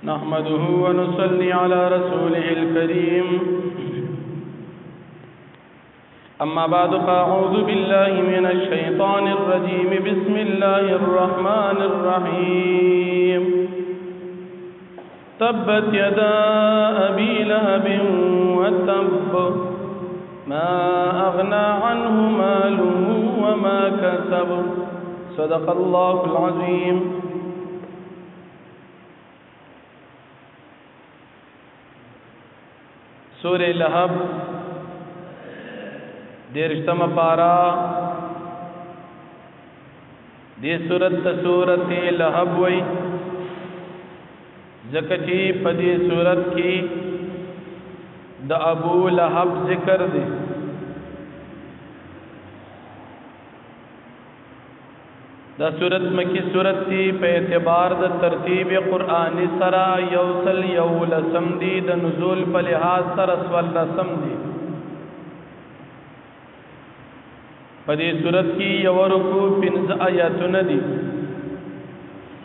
نحمده ونصلي على رسوله الكريم أما بعد فأعوذ بالله من الشيطان الرجيم بسم الله الرحمن الرحيم تبت يدا أبي لهب وتب ما أغنى عنه ماله وما كسب صدق الله العظيم. سورة لهب دیرشتم پارا دی سورت لہب وی زکچی پدی سورت کی دا ابو لہب ذکر دی. دا سورت مکی سورت تی پہ اعتبار دا ترتیب قرآنی سرا یوصل یولسم دی دا نزول پہ لحاظ سر اسول رسم دی. پدی سورت کی یورکو پنز آیاتون دی.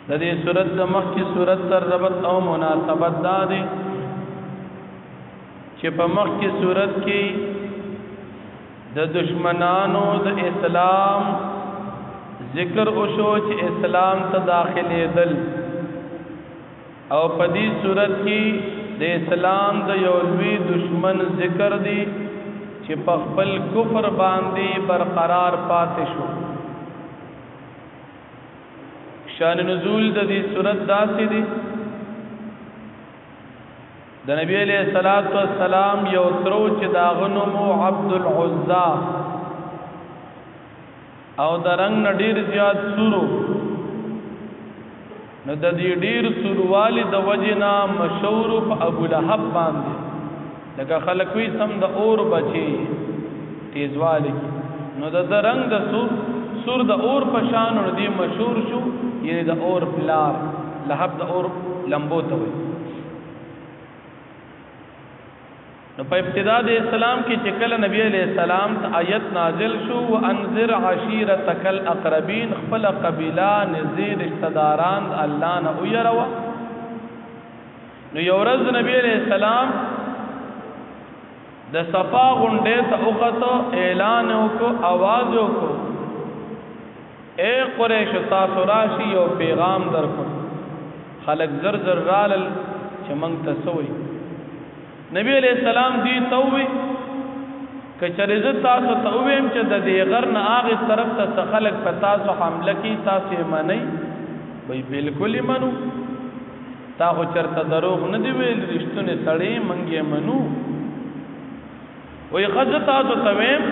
دا دی سورت دا مخ کی سورت سر ربط او مناسبت دا دی چی پا مخ کی سورت کی دا دشمنانو دا اسلام ذکر اوشو چی اسلام تا داخل دل او پدی صورت کی دا اسلام دا یولوی دشمن ذکر دی چی پخپل کفر باندی برقرار پاتشو. شان نزول دا دی صورت داسی دی دا نبی علیہ السلام یو ترو چی داغنمو عبد العزا او دا رنگ نا دیر زیاد سورو نو دا دی دیر سوروالی دا وجنا مشورو پا ابو لہب باندی لکا خلقوی سم دا اور بچی تیزوالی کی نو دا رنگ دا سور دا اور پشانو نو دی مشور شو یعنی دا اور پلار لہب دا اور لمبو توی. نو پا ابتدا دے اسلام کی چکل نبی علیہ السلام تا آیت نازل شو وانذر عشیرتک الاقربین خپل قبیلہ نزدې رشتداران اللہ نا اویروا. نو یورز نبی علیہ السلام د صفا غنڈے تا اغتو اعلانو کو آوازو کو اے قریش تاسو راشی یو پیغام در کو خلق زر زر رالل چمنگ تسوی. نبی علیہ السلام دی تووی کچر عزت تاسو توویم چه دا دیغر نا آغی طرف تا خلق پا تاسو حملہ کی تاسو منی بھئی بلکل منو تاخو چرتا دروغ ندیویل رشتون سڑی منگی منو وی خز تاسو توویم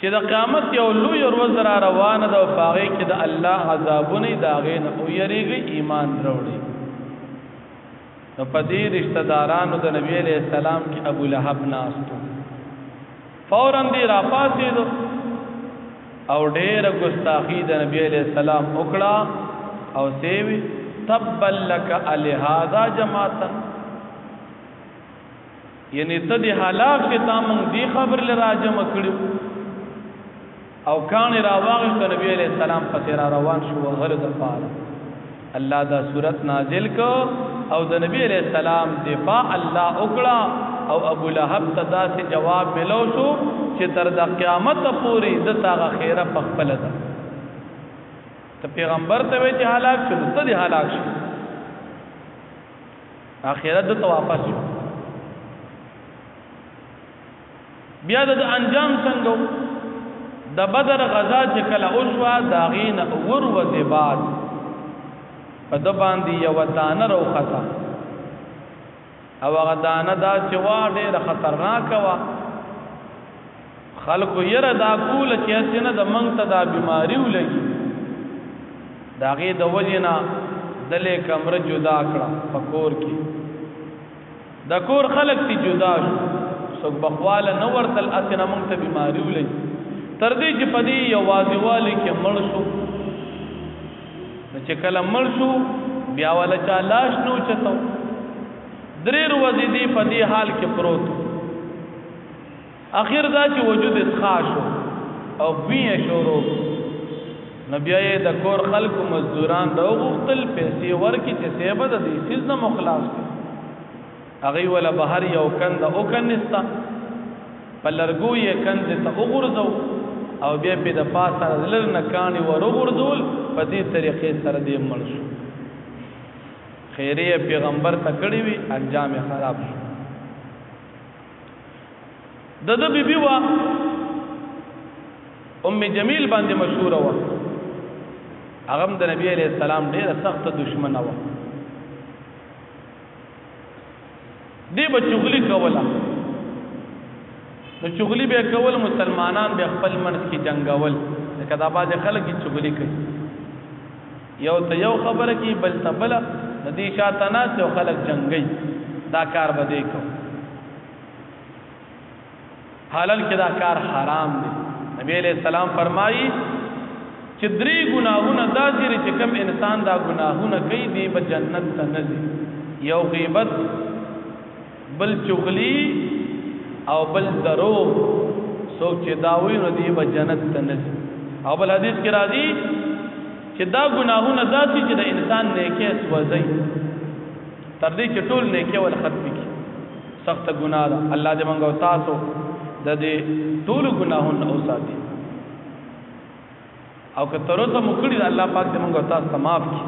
چه دا قیامت یو لوی روز را روان دا و پاغی که دا اللہ عذابونی دا غین او یریگی ایمان روڑی. نو پدی رشتہ دارانو دا نبی علیہ السلام کی ابو لہب ناستو فوراً دی راپاسی دو او دیر گستاخی دا نبی علیہ السلام اکڑا او سیوی تبا لکا الہادا جماعتا یعنی تا دی حلاق کی تامنگ دی خبر لراجم اکڑیو او کانی راواغش دا نبی علیہ السلام پسیرا روان شو غرد پارا. اللہ دا صورت نازل کو او دا نبی علیہ السلام دفاع اللہ اکڑا او ابو لہب تدا سے جواب ملو شو چی تر دا قیامت پوری دتا غا خیرہ پخپل دا تا پیغمبر تاوی چی حلاک شو تا دی حلاک شو آخیرت دتا واپس شو. بیا دا انجام سنگو دا بدر غزا چکل اوشوا دا غین اور و زباد پا دباندی یو دانه رو خطا او اغا دانه دا چوا دیر خطرناک وا خلقو یر دا کول چی اسینا دا منگتا دا بیماریو لگی دا غی دا وجینا دل کمر جدا کرا پا کور کی دا کور خلق تی جدا شو سوک بخوالا نورتل اسینا منگتا بیماریو لگی تردی چی پدی یو واضیوالی کی مر شو چې کله مړ شو بیا ولا چا لاش نو چتو دریر وزیدی په دې حال کې پروت اخر دا چې وجود اسخا شو او بیا شروع نبی د کور خلکو مزدوران راغوښتل پیسې ورکړي چې سیبه د دې سیز نه مخلاص کړي هغه ولا بهر یو کند او کنيستا په لرګو یې کند ته وګرځو او بیا په د پاسه لر نه کانی ورغورځول په دې طریقې سره دې مړ شو خیریه پیغمبر ته کړی وی انجام خراب شو د بیبي وا ام جمیل باندې مشهور و هغه د نبی علیہ السلام ډیره سخت دشمنه و دی به چغلی کوله نو چغلی به کول مسلمانان به خپل منځ کې جنگول کدا باز خلک چغلی کوي یو ته یو خبره کی بل ته بل ندی شاته ناس یو خلک جنگي دا کار به دی کو حلال کې دا کار حرام دی نبی علیہ السلام فرمایي چې درې ګناهونه داسې چې کوم انسان دا ګناهونه کوي دی به جنت ته نه ځي یو غیبت بل چغلی او بل دروغ سوچ داوی نو دی به جنت ته نه ځي او بل حدیث کې راځي چې دا ګناهونه داسې چې د انسان نیکه سوځي تر دې چې ټول نیکه ول ختم کی سخت ګناه ده الله دې مونږ تاسو د دې ټول ګناهونه اوساتي او که تر اوسه مکړي الله پاک دې مونږ تاسو ته معاف کړي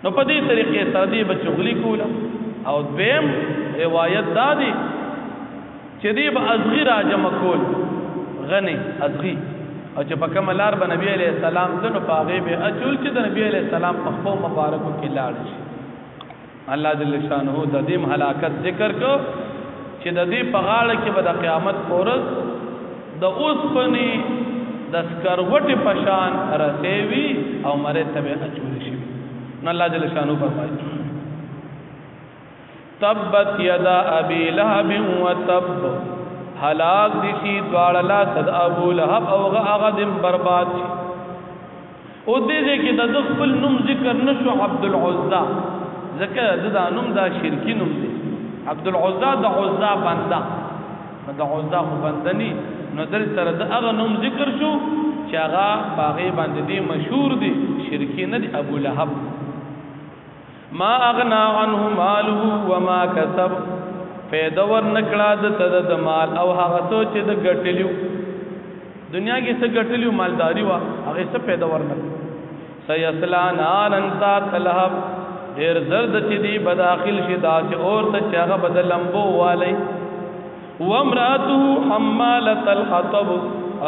نو په دې طریقې سره دې بچغلی کوله او دویم روایت دادی چې دې به ازغی راجم کول غنی ازغی او چې په کوم لار به نبی علیہ السلام دنو پاغه به اچول چې د نبی علیہ السلام په خو مبارکو کې لاړ شي الله جل شانه د دې هلاکت ذکر کو چې د دې په غاړه کې به د قیامت پورز د اوسپنی د سکروټي پشان رسېوي او مرتبه اچول شي نو الله جل شانه فرمایي تبت یدا ابي لهب وتب هلاك دي شي دواړه صد ابو لهب او هغه دم برباد شي او دې کې د خپل نوم ذکر نشو عبد العزى ذکر د نوم دا شرکی نوم دی عبد العزى د عزى بندا د عزى خو بندني نو دل سره د هغه نوم ذکر شو چې هغه باغې باندې دی مشهور دی شرکی نه دی ابو لهب ما اغنا عنه ماله وما كسب فیدا ور نکړه د مال او هغه سوچ د ګټلیو دنیا کې څه ګټلیو مالداری وا هغه څه پیدا ور نکړه سيصلا نارن ذات لهب ډیر زرد چې دی بداخل شي دا چې اور ته چاغه بدل لمبو والی وامراته حماله الحطب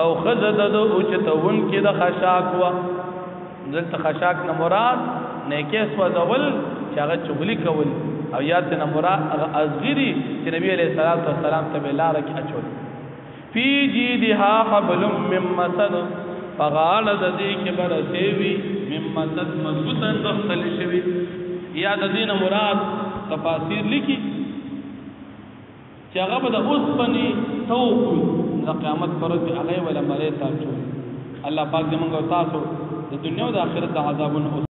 او خزد د اوچتون کې د خشاک وا دلته خشاک نه مراد نیکه سوځول چې هغه چغلی کول او یاد نه مراد هغه ازغری چې نبی علیہ الصلوۃ والسلام ته بلار کې اچول فی جیدها حبل من مسد فغال د دې کې برسېوي من مسد مضبوطن دخل شوی یا د دې نه مراد تفاسیر لیکي چې هغه به د اوسپنی توقل د قیامت پر ورځ هغه ولا مړې تاسو الله پاک دې موږ تاسو د دنیا او د آخرت د عذابونو